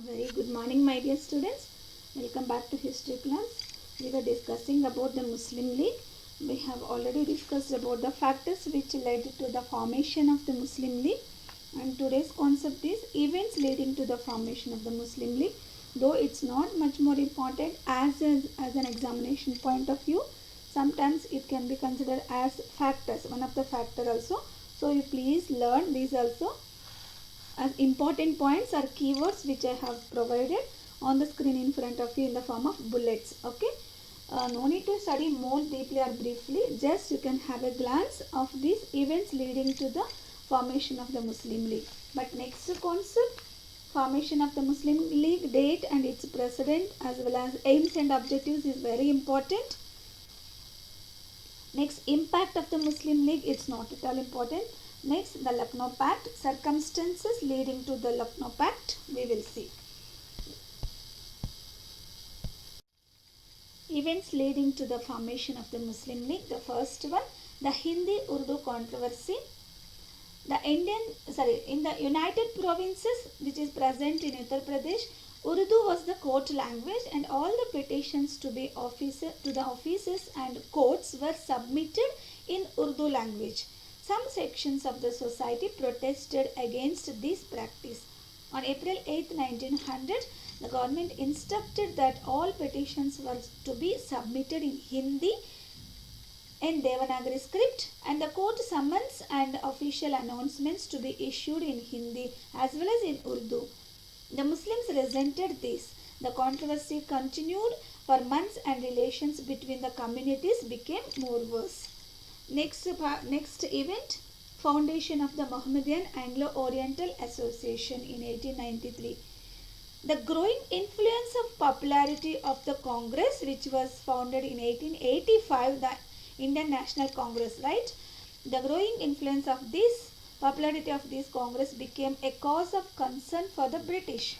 Very good morning, my dear students. Welcome back to history class. We were discussing about the Muslim League. We have already discussed about the factors which led to the formation of the Muslim League. And today's concept is events leading to the formation of the Muslim League. Though it's not much more important as an examination point of view, sometimes it can be considered as factors, one of the factor also. So you please learn these also as important points or keywords which I have provided on the screen in front of you in the form of bullets. Okay. No need to study more deeply or briefly. Just you can have a glance of these events leading to the formation of the Muslim League. But next concept, formation of the Muslim League, date and its precedent as well as aims and objectives is very important. Next, impact of the Muslim League, it's not at all important. Next, the Lucknow Pact, circumstances leading to the Lucknow Pact, we will see. Events leading to the formation of the Muslim League. The first one, the Hindi-Urdu controversy. In the United Provinces, which is present in Uttar Pradesh, Urdu was the court language, and all the petitions to the offices and courts were submitted in Urdu language. Some sections of the society protested against this practice. On April 8, 1900, the government instructed that all petitions were to be submitted in Hindi in Devanagari script, and the court summons and official announcements to be issued in Hindi as well as in Urdu. The Muslims resented this. The controversy continued for months and relations between the communities became more worse. Next event, foundation of the Mohammedan Anglo-Oriental Association in 1893. The growing influence of popularity of the Congress, which was founded in 1885, the Indian National Congress, right? The growing influence of this popularity of this Congress became a cause of concern for the British.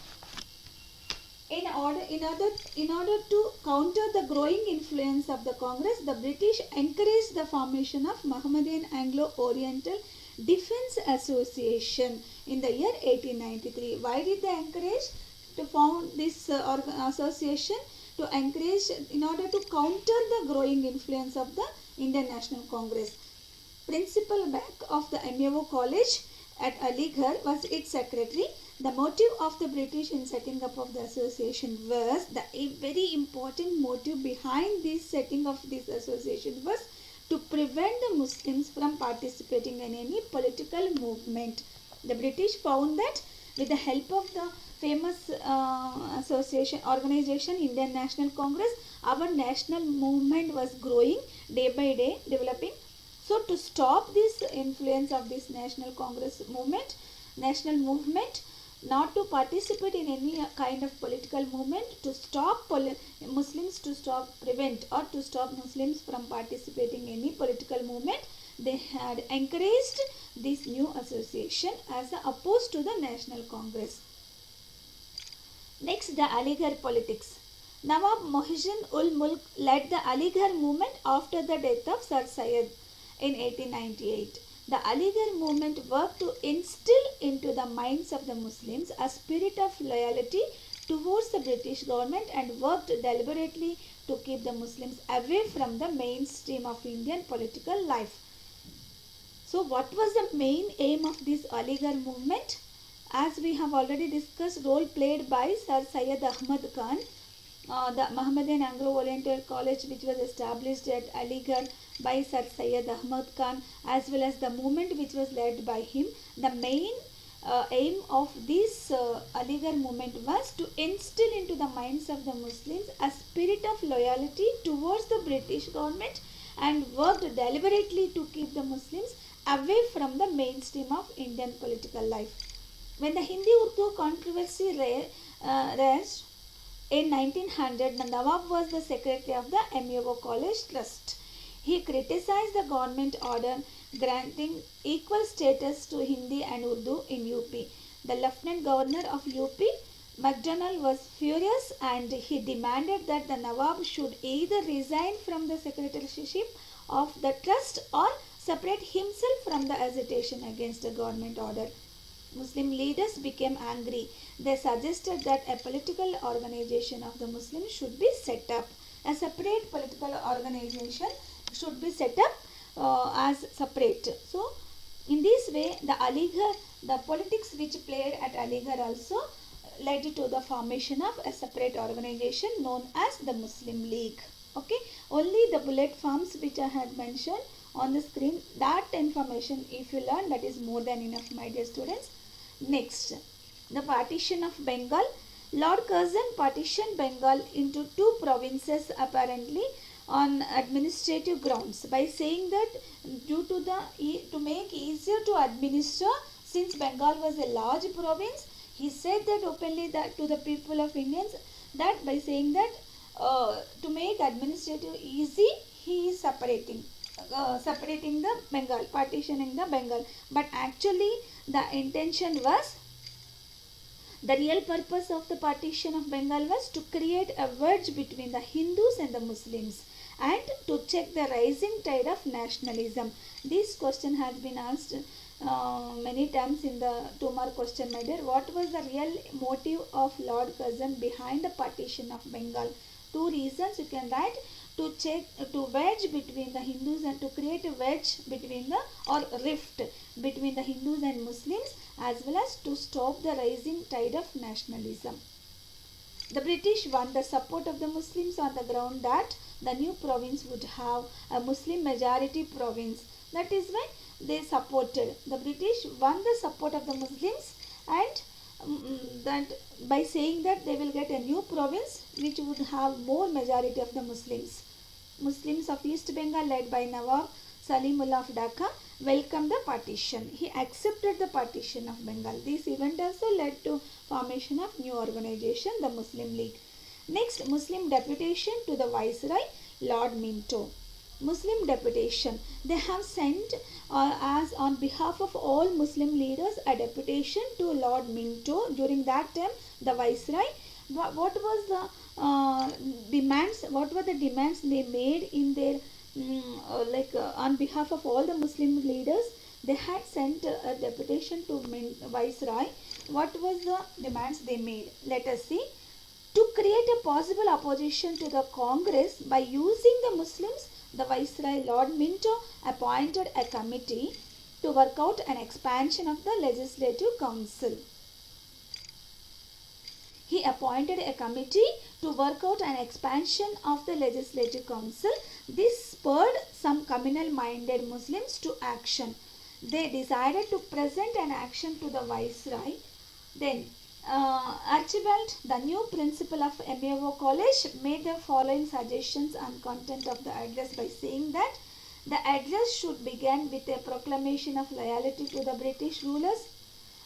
In order to counter the growing influence of the Congress, the British encouraged the formation of Mohammedan Anglo-Oriental Defence Association in the year 1893. Why did they encourage to found this association? To encourage in order to counter the growing influence of the Indian National Congress. Principal Beck of the MEO College at Aligarh was its secretary. The motive of the British in setting up of the association was, a very important motive behind this setting of this association was to prevent the Muslims from participating in any political movement. The British found that with the help of the famous organization Indian National Congress, our national movement was growing day by day, developing. So to stop this influence of this national movement, not to participate in any kind of political movement, to stop Muslims from participating in any political movement, they had encouraged this new association as opposed to the National Congress. Next, the Aligarh politics. Nawab Muhyiddin-ul-Mulk led the Aligarh movement after the death of Sir Syed in 1898. The Aligarh movement worked to instill into the minds of the Muslims a spirit of loyalty towards the British government and worked deliberately to keep the Muslims away from the mainstream of Indian political life. So what was the main aim of this Aligarh movement? As we have already discussed, role played by Sir Syed Ahmad Khan, the Mohammedan Anglo-Oriental College, which was established at Aligarh by Sir Syed Ahmad Khan, as well as the movement which was led by him. The main aim of this Aligarh movement was to instill into the minds of the Muslims a spirit of loyalty towards the British government and worked deliberately to keep the Muslims away from the mainstream of Indian political life. When the Hindi-Urdu controversy raised in 1900, the Nawab was the secretary of the MEO College Trust. He criticized the government order granting equal status to Hindi and Urdu in UP. The Lieutenant Governor of UP, MacDonald, was furious and he demanded that the Nawab should either resign from the secretaryship of the trust or separate himself from the agitation against the government order. Muslim leaders became angry. they suggested that a political organization of the Muslims should be set up. A separate political organization should be set up as separate. So in this way, the politics which played at Aligarh also led to the formation of a separate organization known as the Muslim League. Okay, only the bullet forms which I had mentioned on the screen, that information if you learn, that is more than enough, my dear students. Next, the partition of Bengal. Lord Curzon partitioned Bengal into two provinces apparently on administrative grounds by saying that due to to make easier to administer, since Bengal was a large province, he said that openly that to the people of Indians, that by saying that to make administrative easy, he is separating the Bengal, partitioning the Bengal. But actually the intention was, the real purpose of the partition of Bengal was to create a wedge between the Hindus and the Muslims and to check the rising tide of nationalism. This question has been asked many times in the 2-mark question, my dear. What was the real motive of Lord Curzon behind the partition of Bengal? 2 reasons you can write: to wedge between the Hindus and to create a wedge between the, or rift between the Hindus and Muslims, as well as to stop the rising tide of nationalism. The British won the support of the Muslims on the ground that the new province would have a Muslim majority province. That is why they supported. The British won the support of the Muslims, and that by saying that they will get a new province which would have more majority of the Muslims. Muslims of East Bengal, led by Nawab Salimullah of Dhaka, welcomed the partition. He accepted the partition of Bengal. This event also led to formation of new organization, the Muslim League. Next, Muslim deputation to the Viceroy, Lord Minto. Muslim deputation. They have sent as on behalf of all Muslim leaders a deputation to Lord Minto. During that time, the Viceroy, what was the demands? What were the demands they made in their on behalf of all the Muslim leaders? They had sent a deputation to Viceroy. What was the demands they made? Let us see. To create a possible opposition to the Congress by using the Muslims, the Viceroy Lord Minto appointed a committee to work out an expansion of the Legislative Council. He appointed a committee to work out an expansion of the Legislative Council. This spurred some communal-minded Muslims to action. They decided to present an action to the Viceroy. Then Archibald, the new principal of MAO College, made the following suggestions on content of the address by saying that the address should begin with a proclamation of loyalty to the British rulers.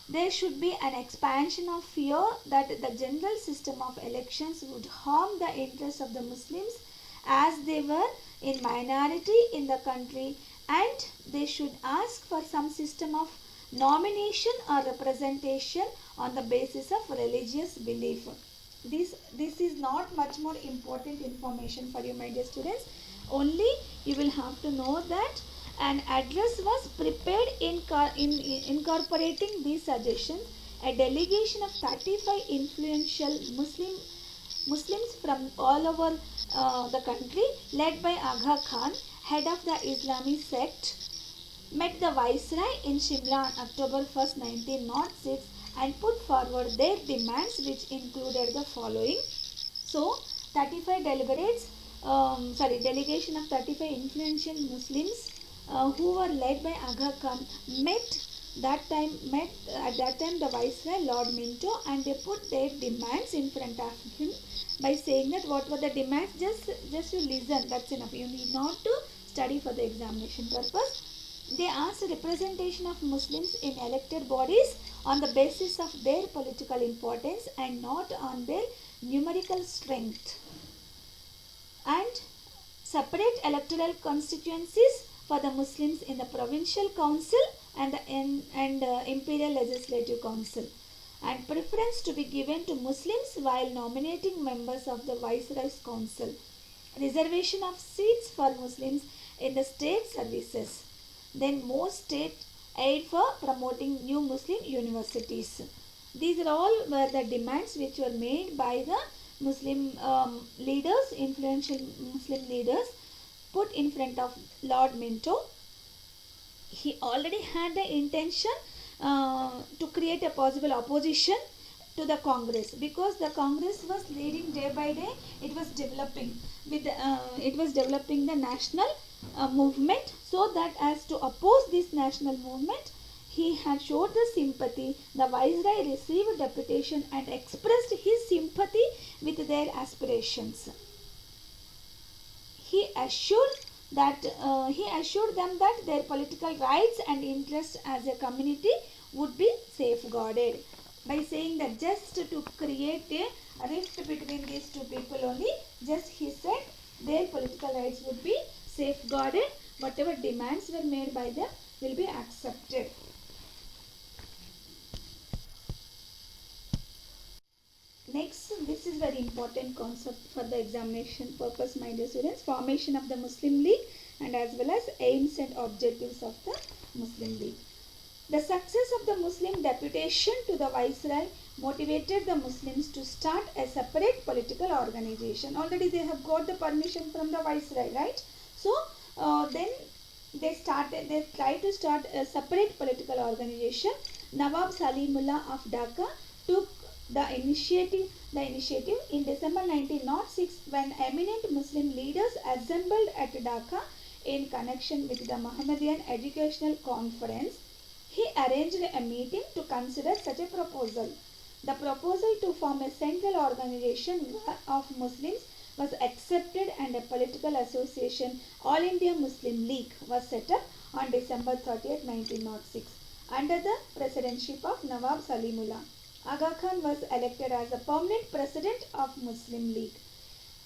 There should be an expansion of fear that the general system of elections would harm the interests of the Muslims as they were in minority in the country, and they should ask for some system of nomination or representation on the basis of religious belief. This is not much more important information for you, my dear students. Only you will have to know that an address was prepared in incorporating these suggestions. A delegation of 35 influential Muslims from all over the country, led by Aga Khan, head of the Islami sect, met the Viceroy in Shimla on October 1st, 1906 and put forward their demands, which included the following. So, 35 delegation of 35 influential Muslims who were led by Aga Khan met at that time the Viceroy Lord Minto, and they put their demands in front of him by saying that what were the demands. Just you listen, that's enough. You need not to study for the examination purpose. They asked representation of Muslims in elected bodies on the basis of their political importance and not on their numerical strength, and separate electoral constituencies for the Muslims in the Provincial Council and the Imperial Legislative Council, and preference to be given to Muslims while nominating members of the Viceroy's Council. Reservation of seats for Muslims in the state services. Then more state aid for promoting new Muslim universities. These are all were the demands which were made by the Muslim leaders, influential Muslim leaders, put in front of Lord Minto. He already had the intention to create a possible opposition to the Congress, because the Congress was leading day by day. It was developing the national movement, so that as to oppose this national movement, he had showed the sympathy. The Viceroy received deputation and expressed his sympathy with their aspirations. He assured them that their political rights and interests as a community would be safeguarded, by saying that just to create a rift between these two people only, just he said their political rights would be safeguarded, whatever demands were made by them will be accepted. Next, this is very important concept for the examination purpose, my dear students. Formation of the Muslim League and as well as aims and objectives of the Muslim League. The success of the Muslim deputation to the Viceroy motivated the Muslims to start a separate political organization. Already they have got the permission from the Viceroy, right? So then they tried to start a separate political organization. Nawab Salimullah of Dhaka took the initiative in December 1906, when eminent Muslim leaders assembled at Dhaka in connection with the Mohammedan Educational Conference. He arranged a meeting to consider such a proposal. The proposal to form a central organization of Muslims was accepted, and a political association, All India Muslim League, was set up on December 30th, 1906 under the presidency of Nawab Salimullah. Aga Khan was elected as the permanent president of Muslim League.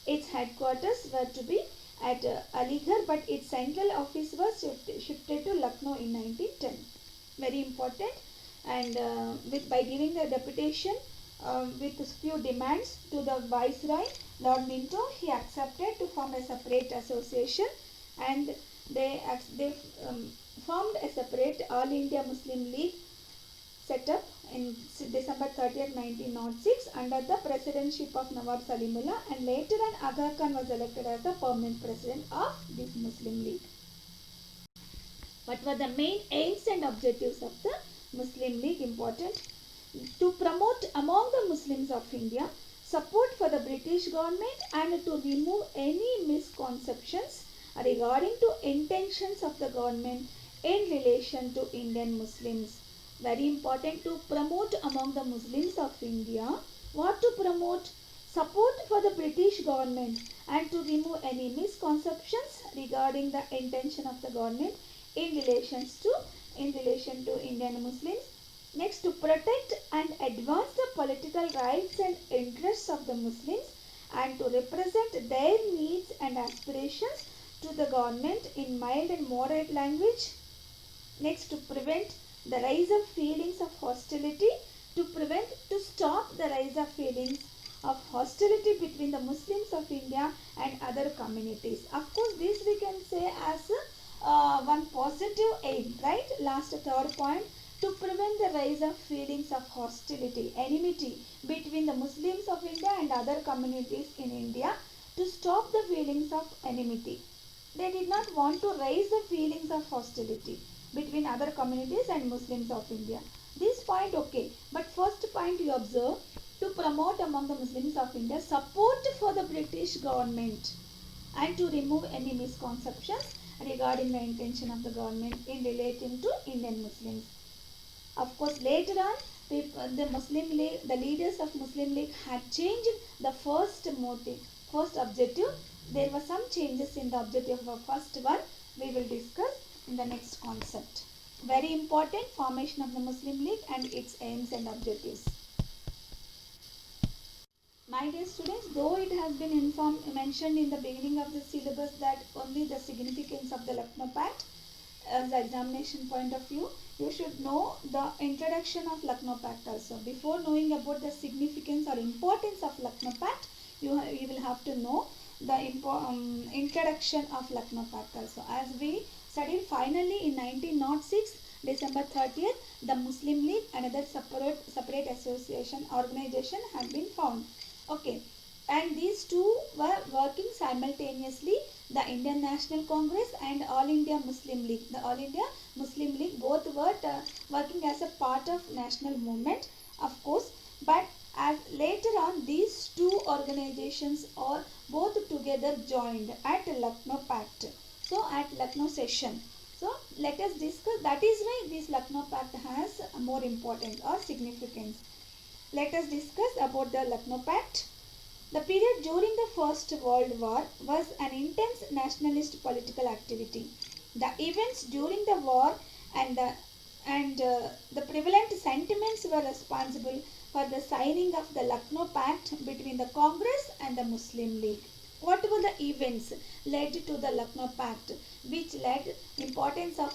Its headquarters were to be at Aligarh, but its central office was shifted to Lucknow in 1910. Very important. And by giving the deputation with few demands to the Viceroy, Lord Minto, he accepted to form a separate association, and they formed a separate All India Muslim League, set up in December 30th, 1906 under the presidency of Nawab Salimullah, and later on Aga Khan was elected as the permanent president of this Muslim League. What were the main aims and objectives of the Muslim League? Important. To promote among the Muslims of India support for the British government and to remove any misconceptions regarding to intentions of the government in relation to Indian Muslims. Very important, to promote among the Muslims of India. What to promote? Support for the British government and to remove any misconceptions regarding the intention of the government in relation to Indian Muslims. Next, to protect and advance the political rights and interests of the Muslims and to represent their needs and aspirations to the government in mild and moderate language. Next, to prevent the rise of feelings of hostility, to stop the rise of feelings of hostility between the Muslims of India and other communities. Of course, this we can say as one positive aim, right? Last third point, to prevent the rise of feelings of hostility, enmity between the Muslims of India and other communities in India, to stop the feelings of enmity. They did not want to raise the feelings of hostility between other communities and Muslims of India. This point okay, but first point you observe, to promote among the Muslims of India support for the British government and to remove any misconceptions regarding the intention of the government in relating to Indian Muslims. Of course, later on, the Muslim League, the leaders of Muslim League had changed the first objective. There were some changes in the objective of first one. We will discuss in the next concept. Very important, formation of the Muslim League and its aims and objectives. My dear students, though it has been mentioned in the beginning of the syllabus that only the significance of the Lucknow Pact as the examination point of view, you should know the introduction of Lucknow Pact also. Before knowing about the significance or importance of Lucknow Pact, you will have to know the introduction of Lucknow Pact also. As we studied, finally in 1906, December 30th, the Muslim League, another separate association organization had been found. Okay, and these two were working simultaneously. The Indian National Congress and All India Muslim League. The All India Muslim League both were working as a part of national movement, of course, but as later on these two organizations are both together joined at Lucknow Pact. So at Lucknow session. So let us discuss, that is why this Lucknow Pact has more importance or significance. Let us discuss about the Lucknow Pact. The period during the First World War was an intense nationalist political activity. The events during the war and the prevalent sentiments were responsible for the signing of the Lucknow Pact between the Congress and the Muslim League. What were the events led to the Lucknow Pact, which led importance of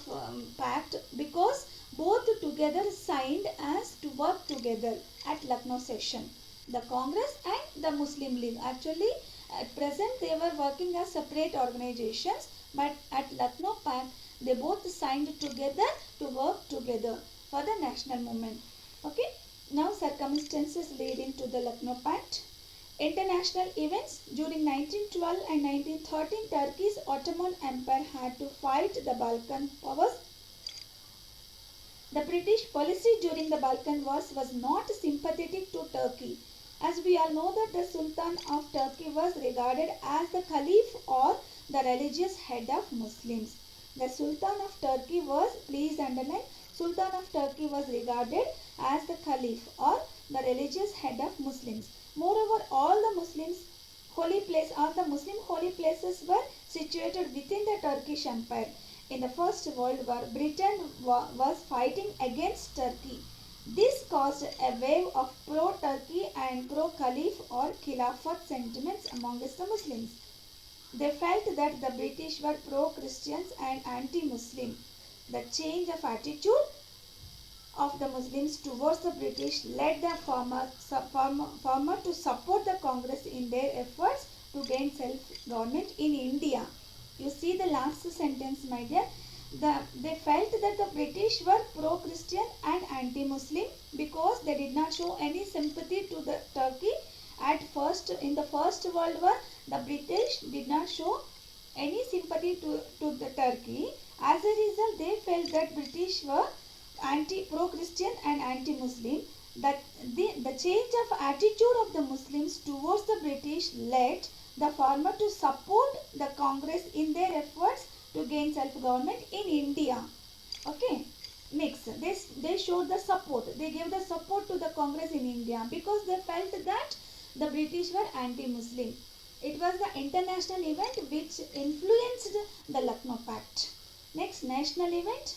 pact because both together signed as to work together at Lucknow session. The Congress and the Muslim League, actually at present they were working as separate organizations, but at Lucknow Pact they both signed together to work together for the national movement. Okay, now circumstances leading to the Lucknow Pact. International events. During 1912 and 1913, Turkey's Ottoman Empire had to fight the Balkan powers. The British policy during the Balkan Wars was not sympathetic to Turkey, as we all know that the Sultan of Turkey was regarded as the Caliph or the religious head of Muslims. The Sultan of Turkey was, please underline, Sultan of Turkey was regarded as the Caliph or the religious head of Muslims. Moreover, all the Muslim holy places were situated within the Turkish Empire. In the First World War, Britain was fighting against Turkey. This caused a wave of pro-Turkey and pro-Caliph or Khilafat sentiments amongst the Muslims. They felt that the British were pro-Christians and anti-Muslim. The change of attitude of the Muslims towards the British led the former to support the Congress in their efforts to gain self-government in India. You see the last sentence, my dear. They felt that the British were pro-Christian and anti-Muslim because they did not show any sympathy to the Turkey. At first, in the First World War, the British did not show any sympathy to the Turkey. As a result, they felt that British were pro-Christian and anti-Muslim. That the change of attitude of the Muslims towards the British led the former to support the Congress in their efforts to gain self-government in India. Okay. Next, they showed the support. They gave the support to the Congress in India because they felt that the British were anti-Muslim. It was the international event which influenced the Lucknow Pact. Next, national event.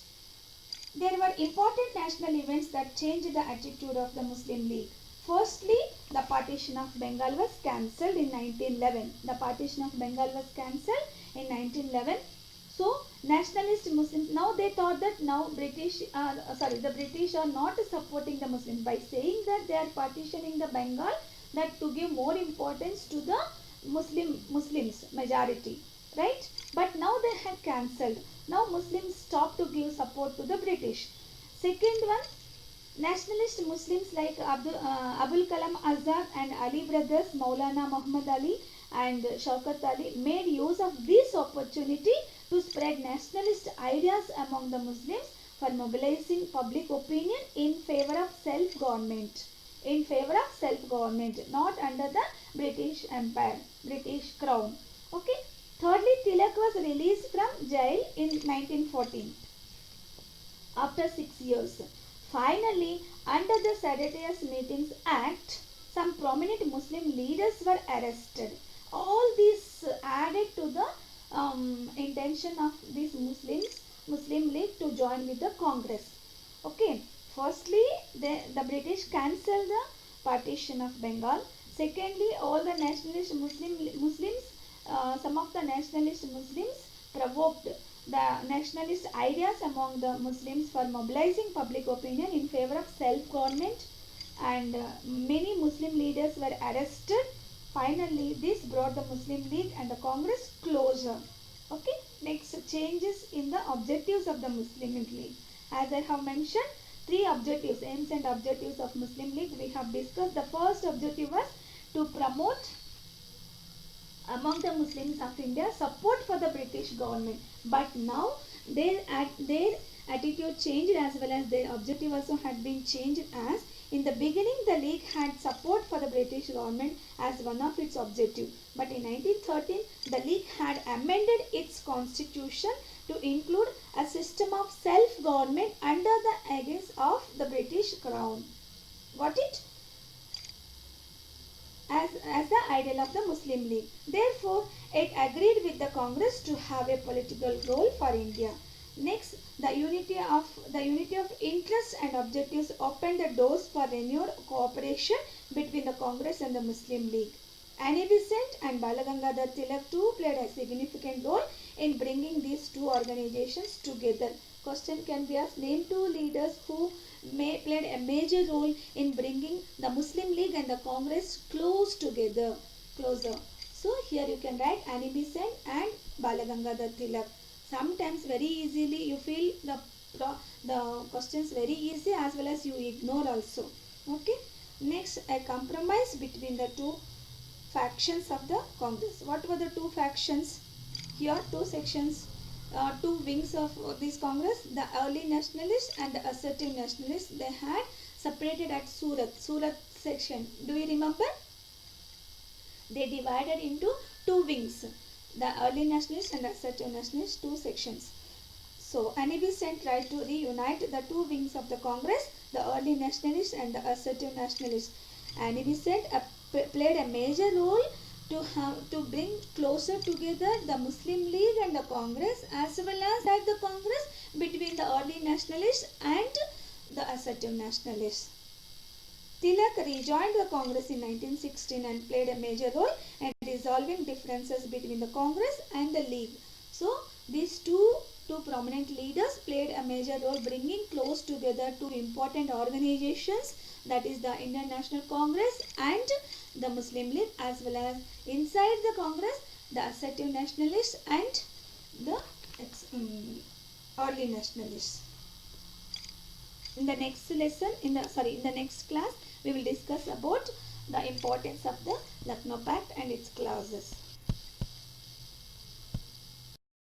There were important national events that changed the attitude of the Muslim League. Firstly, the partition of Bengal was cancelled in 1911. The partition of Bengal was cancelled in 1911. So, nationalist Muslims, now they thought that now the British are not supporting the Muslims by saying that they are partitioning the Bengal, that to give more importance to the Muslims majority, right? But now they had cancelled. Now Muslims stopped to give support to the British. Second one, nationalist Muslims like Abul Kalam Azad and Ali brothers, Maulana Muhammad Ali and Shaukat Ali made use of this opportunity to spread nationalist ideas among the Muslims for mobilizing public opinion in favor of self-government. In favor of self-government, not under the British Empire, British Crown. Okay. Thirdly, Tilak was released from jail in 1914 after 6 years. Finally, under the Seditious Meetings Act, some prominent Muslim leaders were arrested. All this added to the intention of these Muslim League to join with the Congress. Okay. Firstly, the British cancelled the partition of Bengal. Secondly, all the nationalist Muslims, some of the nationalist Muslims provoked the nationalist ideas among the Muslims for mobilizing public opinion in favor of self-government, and many Muslim leaders were arrested. Finally, this brought the Muslim League and the Congress closer. Okay, next, changes in the objectives of the Muslim League. As I have mentioned, Three objectives, aims and objectives of Muslim League we have discussed. The first objective was to promote among the Muslims of India support for the British government. But now their attitude changed, as well as their objective also had been changed. As in the beginning the League had support for the British government as one of its objectives, but in 1913 the League had amended its constitution to include a system of self-government under the aegis of the British Crown. Got it? As the ideal of the Muslim League. Therefore, it agreed with the Congress to have a political role for India. Next, the unity of interests and objectives opened the doors for renewed cooperation between the Congress and the Muslim League. Annie Besant and Balagangadhar Tilak too played a significant role in bringing these two organizations together. Question can be asked, name two leaders who played a major role in bringing the Muslim League and the Congress closer. So here you can write Annie Besant and Balagangadhar Tilak. Sometimes very easily you feel the questions very easy, as well as you ignore also. Okay. Next, a compromise between the two factions of the Congress. What were the two factions? Here two sections, two wings of this Congress, the early nationalists and the assertive nationalists. They had separated at Surat section. Do you remember? They divided into two wings, the early nationalists and assertive nationalists, two sections. So Annie Besant tried to reunite the two wings of the Congress, the early nationalists and the assertive nationalists. Annie Besant played a major role to bring closer together the Muslim League and the Congress, as well as that the Congress between the early nationalists and the assertive nationalists. Tilak rejoined the Congress in 1916 and played a major role in resolving differences between the Congress and the League. So these two prominent leaders played a major role bringing close together two important organizations, that is the Indian National Congress and the Muslim League, as well as inside the Congress the assertive nationalists and the early nationalists. In the next lesson, in the next class, we will discuss about the importance of the Lucknow Pact and its clauses.